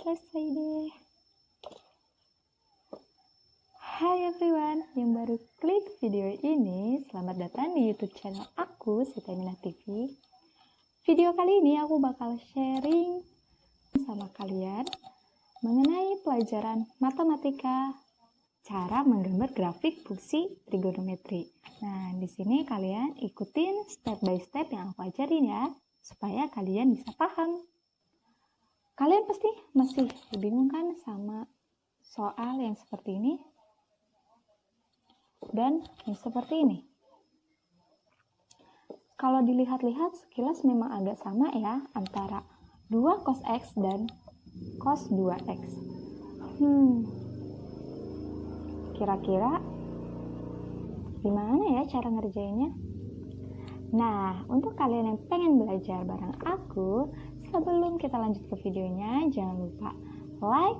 Selesai deh. Hai everyone yang baru klik video ini, selamat datang di YouTube channel aku, Siti Aminah TV. Video kali ini aku bakal sharing sama kalian mengenai pelajaran matematika, cara menggambar grafik fungsi trigonometri. Nah, di sini kalian ikutin step by step yang aku ajarin ya, supaya kalian bisa paham. Kalian pasti masih bingung kan sama soal yang seperti ini dan yang seperti ini. Kalau dilihat-lihat sekilas memang agak sama ya antara 2 cos X dan cos 2X. Kira-kira gimana ya cara ngerjainnya? Nah, untuk kalian yang pengen belajar bareng aku, sebelum kita lanjut ke videonya, jangan lupa like,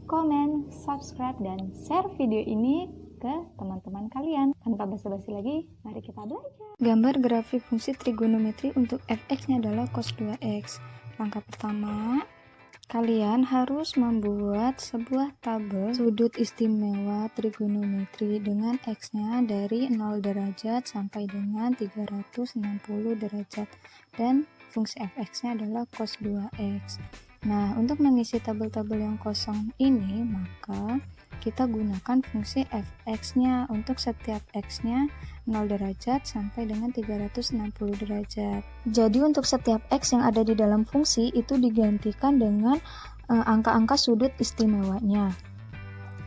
comment, subscribe, dan share video ini ke teman-teman kalian. Tanpa basa-basi lagi, mari kita belajar. Gambar grafik fungsi trigonometri untuk fx-nya adalah cos 2x. Langkah pertama, kalian harus membuat sebuah tabel sudut istimewa trigonometri dengan x-nya dari 0 derajat sampai dengan 360 derajat dan fungsi fx-nya adalah cos 2x. Nah, untuk mengisi tabel-tabel yang kosong ini, maka kita gunakan fungsi fx-nya untuk setiap x-nya 0 derajat sampai dengan 360 derajat. Jadi untuk setiap x yang ada di dalam fungsi itu digantikan dengan angka-angka sudut istimewanya.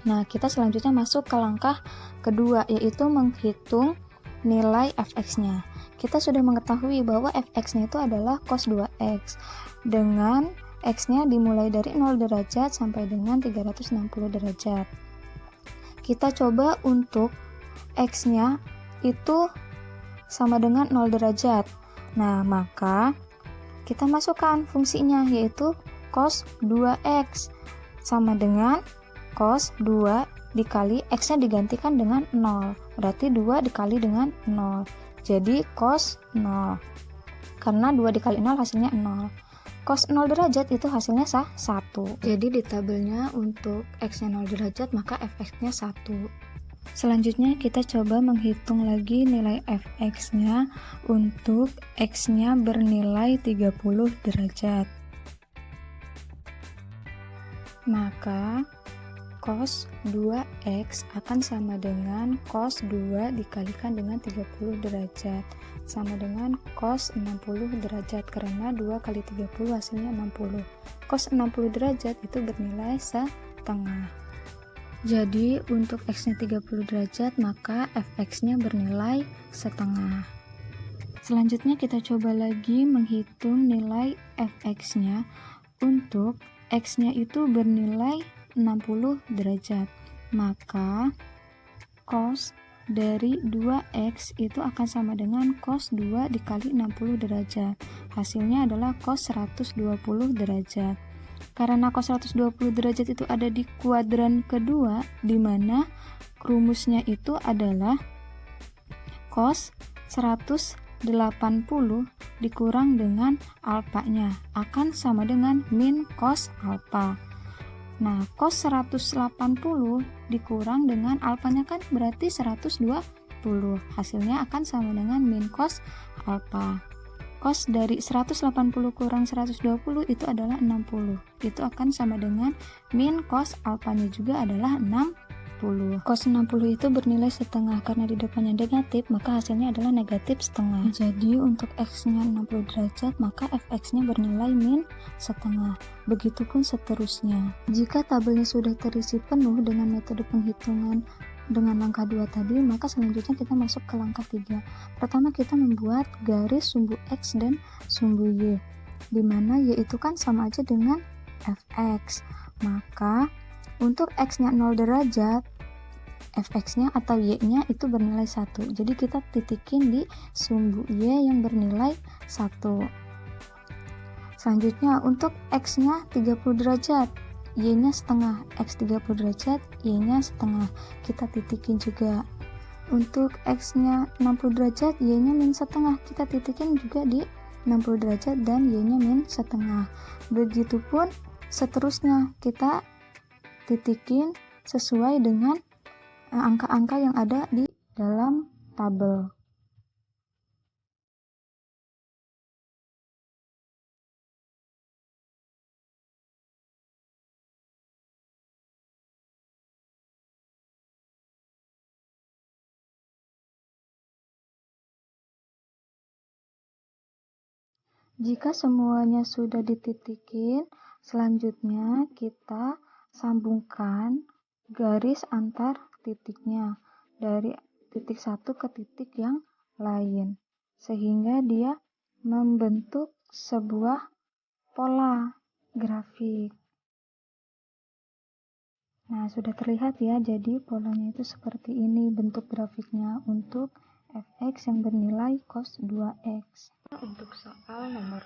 Nah, kita selanjutnya masuk ke langkah kedua, yaitu menghitung nilai fx-nya. Kita sudah mengetahui bahwa fx-nya itu adalah cos 2x dengan x-nya dimulai dari 0 derajat sampai dengan 360 derajat. Kita coba untuk x-nya itu sama dengan 0 derajat. Nah, maka kita masukkan fungsinya yaitu cos 2x sama dengan cos 2 dikali x-nya digantikan dengan 0. Berarti 2 dikali dengan 0. Jadi cos 0. Karena 2 dikali 0 hasilnya 0. Cos 0 derajat itu hasilnya 1. Jadi di tabelnya untuk x-nya 0 derajat maka fx-nya 1. Selanjutnya kita coba menghitung lagi nilai fx-nya untuk x-nya bernilai 30 derajat. Maka cos 2x akan sama dengan cos 2 dikalikan dengan 30 derajat sama dengan cos 60 derajat karena 2 kali 30 hasilnya 60. Cos 60 derajat itu bernilai setengah. Jadi untuk x-nya 30 derajat maka fx-nya bernilai setengah. Selanjutnya kita coba lagi menghitung nilai fx-nya untuk x-nya itu bernilai 60 derajat. Maka cos dari 2x itu akan sama dengan cos 2 dikali 60 derajat. Hasilnya adalah cos 120 derajat. Karena cos 120 derajat itu ada di kuadran kedua, di mana rumusnya itu adalah cos 180 dikurang dengan alfanya akan sama dengan min cos alfa. Nah, cos 180 dikurang dengan alfanya kan berarti 120. Hasilnya akan sama dengan min cos alfa. Cos dari 180 kurang 120 itu adalah 60. Itu akan sama dengan min cos alfanya juga adalah 60. Cos 60 itu bernilai setengah karena di depannya negatif, maka hasilnya adalah negatif setengah. Jadi untuk x-nya 60 derajat, maka fx-nya bernilai min setengah. Begitupun seterusnya. Jika tabelnya sudah terisi penuh dengan metode penghitungan dengan langkah 2 tadi, maka selanjutnya kita masuk ke langkah 3. Pertama kita membuat garis sumbu X dan sumbu Y, dimana Y itu kan sama aja dengan fx. Maka untuk X-nya 0 derajat, fx-nya atau Y-nya itu bernilai 1. Jadi kita titikin di sumbu Y yang bernilai 1. Selanjutnya untuk X-nya 30 derajat, Y-nya setengah, X 30 derajat, Y-nya setengah. Kita titikin juga. Untuk X-nya 60 derajat, Y-nya min setengah. Kita titikin juga di 60 derajat dan Y-nya min setengah. Begitupun Seterusnya kita titikin sesuai dengan angka-angka yang ada di dalam tabel. Jika semuanya sudah dititikin, selanjutnya kita sambungkan garis antar titiknya dari titik satu ke titik yang lain, sehingga dia membentuk sebuah pola grafik. Nah, sudah terlihat ya, jadi polanya itu seperti ini bentuk grafiknya untuk fx yang bernilai cos 2x. Untuk soal nomor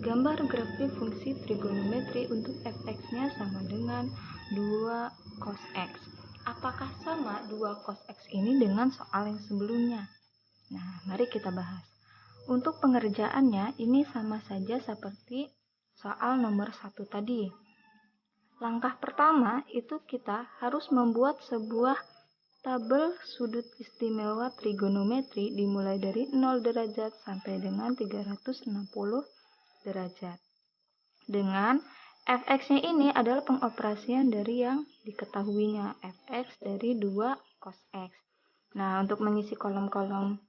2, gambar grafik fungsi trigonometri untuk fx-nya sama dengan 2 cos x. Apakah sama 2 cos x ini dengan soal yang sebelumnya? Nah, mari kita bahas. Untuk pengerjaannya, ini sama saja seperti soal nomor 1 tadi. Langkah pertama itu kita harus membuat sebuah tabel sudut istimewa trigonometri dimulai dari 0 derajat sampai dengan 360 derajat. Dengan fx-nya ini adalah pengoperasian dari yang diketahuinya, fx dari 2 cos x. Nah, untuk mengisi kolom-kolom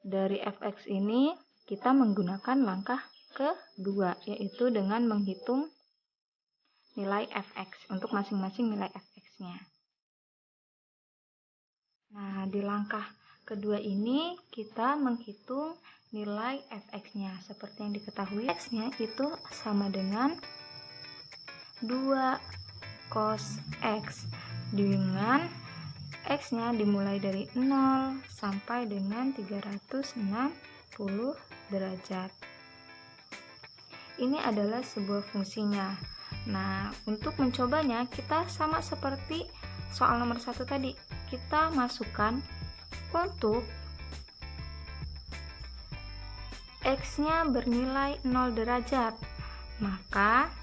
dari fx ini, kita menggunakan langkah kedua, yaitu dengan menghitung nilai fx untuk masing-masing nilai fx-nya. Nah, di langkah kedua ini kita menghitung nilai fx-nya. Seperti yang diketahui, x-nya itu sama dengan 2 cos x dengan x-nya dimulai dari 0 sampai dengan 360 derajat. Ini adalah sebuah fungsinya. Nah, untuk mencobanya kita sama seperti soal nomor 1 tadi. Kita masukkan untuk x-nya bernilai 0 derajat. Maka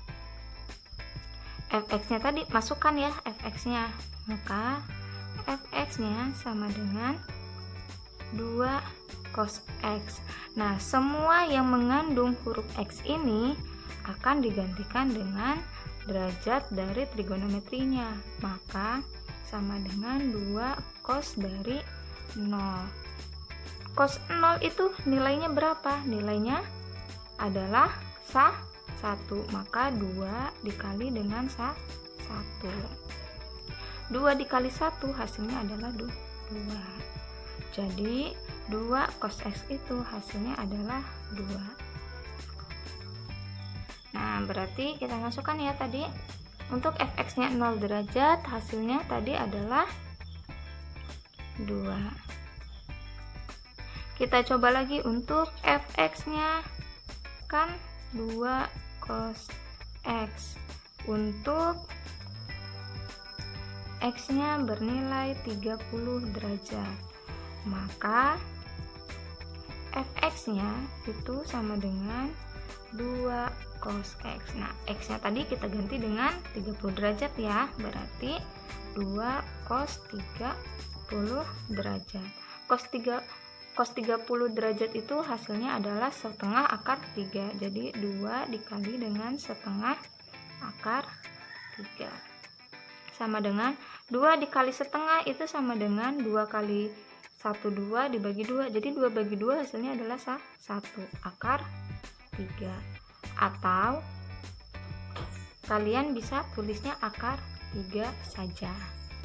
fx-nya tadi masukkan ya fx-nya. Maka fx-nya sama dengan 2 cos x. Nah, semua yang mengandung huruf x ini akan digantikan dengan derajat dari trigonometrinya. Maka sama dengan 2 cos dari 0. Cos 0 itu nilainya berapa? Nilainya adalah 1. Maka 2 dikali dengan 1. 2 dikali 1 hasilnya adalah 2. Jadi 2 cos x itu hasilnya adalah 2. Nah, berarti kita masukkan ya tadi. Untuk fx-nya 0 derajat, hasilnya tadi adalah 2. Kita coba lagi untuk fx-nya kan 2 cos x. Untuk x-nya bernilai 30 derajat. Maka fx-nya itu sama dengan 2 cos x. Nah, x-nya tadi kita ganti dengan 30 derajat ya. Berarti 2 cos 30 derajat. Cos 30 derajat itu hasilnya adalah setengah akar 3. Jadi 2 dikali dengan setengah akar 3. Sama dengan 2 dikali setengah itu sama dengan 2 kali 1, 2 dibagi 2. Jadi 2 bagi 2 hasilnya adalah 1 akar 3. Atau kalian bisa tulisnya akar 3 saja.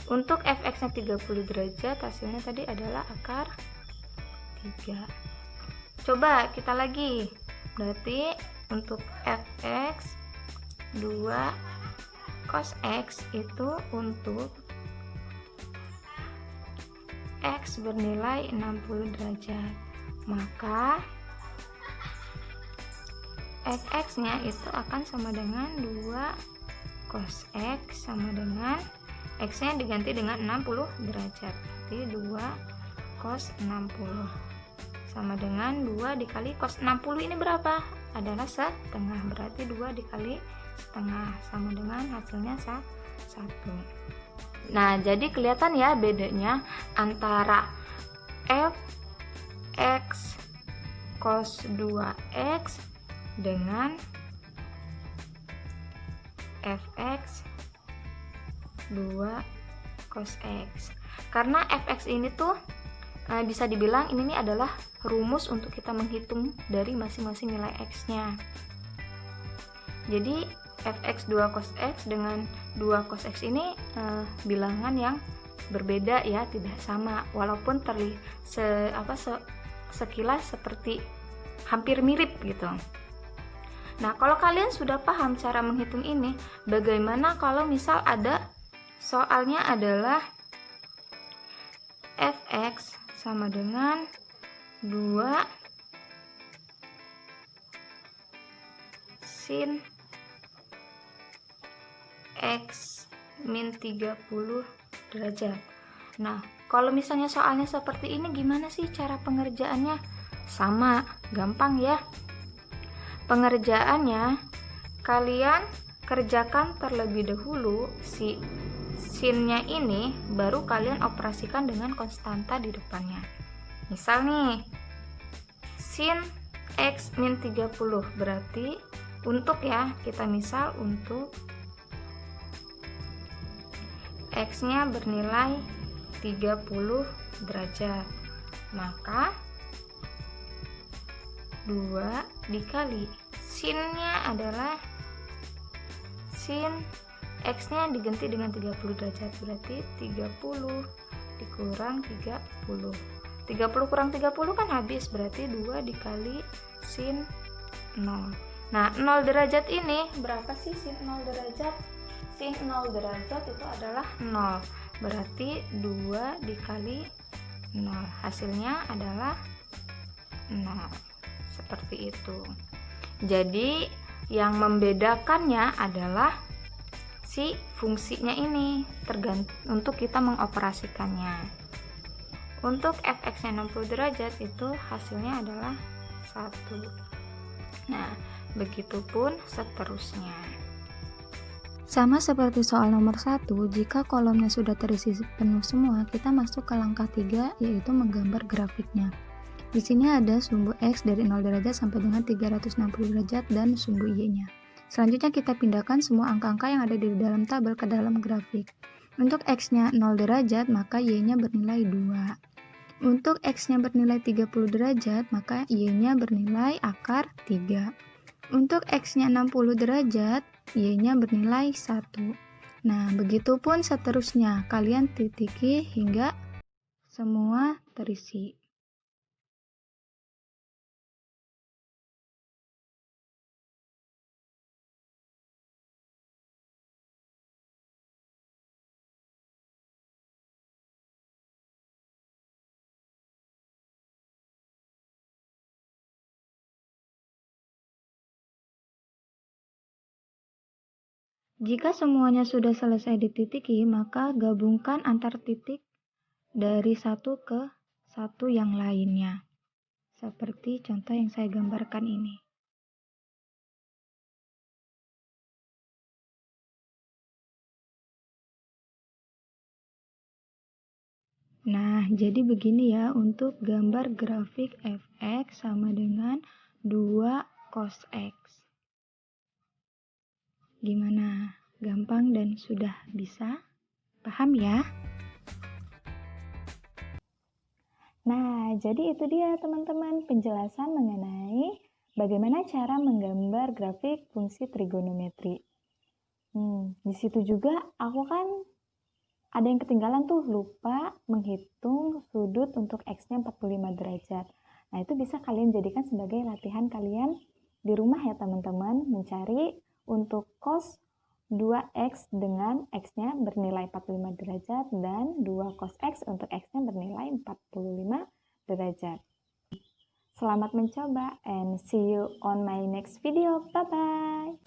Untuk fx-nya 30 derajat hasilnya tadi adalah akar 3. Coba kita lagi. Berarti untuk fx 2 cos x itu untuk x bernilai 60 derajat. Maka fx-nya itu akan sama dengan 2 cos x sama dengan x-nya diganti dengan 60 derajat. Jadi 2 cos 60 sama dengan 2 dikali cos 60 ini berapa? Adalah setengah. Berarti 2 dikali setengah, sama dengan hasilnya 1. Nah, jadi kelihatan ya bedanya antara fx cos 2x dengan fx 2 cos x. Karena fx ini tuh bisa dibilang ini nih adalah rumus untuk kita menghitung dari masing-masing nilai x-nya. Jadi fx 2 cos x dengan 2 cos x ini bilangan yang berbeda ya, tidak sama, walaupun terlihat sekilas seperti hampir mirip gitu. Nah, kalau kalian sudah paham cara menghitung ini, bagaimana kalau misal ada soalnya adalah fx sama dengan 2 sin x min 30 derajat. Nah, kalau misalnya soalnya seperti ini, gimana sih cara pengerjaannya? Sama, gampang ya. Pengerjaannya, kalian kerjakan terlebih dahulu si sinnya ini, baru kalian operasikan dengan konstanta di depannya. Misal nih, sin x min 30 berarti untuk ya, kita misal untuk x-nya bernilai 30 derajat, maka 2 dikali sinnya adalah sin x-nya diganti dengan 30 derajat, berarti 30 dikurang 30. 30 kurang 30 kan habis, berarti 2 dikali sin 0. Nah, 0 derajat ini berapa sih sin 0 derajat? Sin 0 derajat itu adalah 0, berarti 2 dikali 0, hasilnya adalah 0, seperti itu. Jadi yang membedakannya adalah si fungsinya ini, untuk kita mengoperasikannya. Untuk fx nya 60 derajat itu hasilnya adalah 1. Nah, begitupun seterusnya. Sama seperti soal nomor 1, jika kolomnya sudah terisi penuh semua, kita masuk ke langkah 3, yaitu menggambar grafiknya. Di sini ada sumbu x dari 0 derajat sampai dengan 360 derajat dan sumbu y-nya. Selanjutnya kita pindahkan semua angka-angka yang ada di dalam tabel ke dalam grafik. Untuk x-nya 0 derajat, maka y-nya bernilai 2. Untuk x-nya bernilai 30 derajat, maka y-nya bernilai akar 3. Untuk x-nya 60 derajat, y-nya bernilai 1. Nah, begitupun seterusnya. Kalian titiki hingga semua terisi. Jika semuanya sudah selesai dititiki, maka gabungkan antar titik dari satu ke satu yang lainnya. Seperti contoh yang saya gambarkan ini. Nah, jadi begini ya untuk gambar grafik fx sama dengan 2 cos x. Gimana? Gampang dan sudah bisa? Paham ya? Nah, jadi itu dia teman-teman penjelasan mengenai bagaimana cara menggambar grafik fungsi trigonometri. Di situ juga aku kan ada yang ketinggalan tuh, lupa menghitung sudut untuk x-nya 45 derajat. Nah, itu bisa kalian jadikan sebagai latihan kalian di rumah ya teman-teman, mencari untuk cos 2x dengan x-nya bernilai 45 derajat dan 2 cos x untuk x-nya bernilai 45 derajat. Selamat mencoba and see you on my next video. Bye-bye!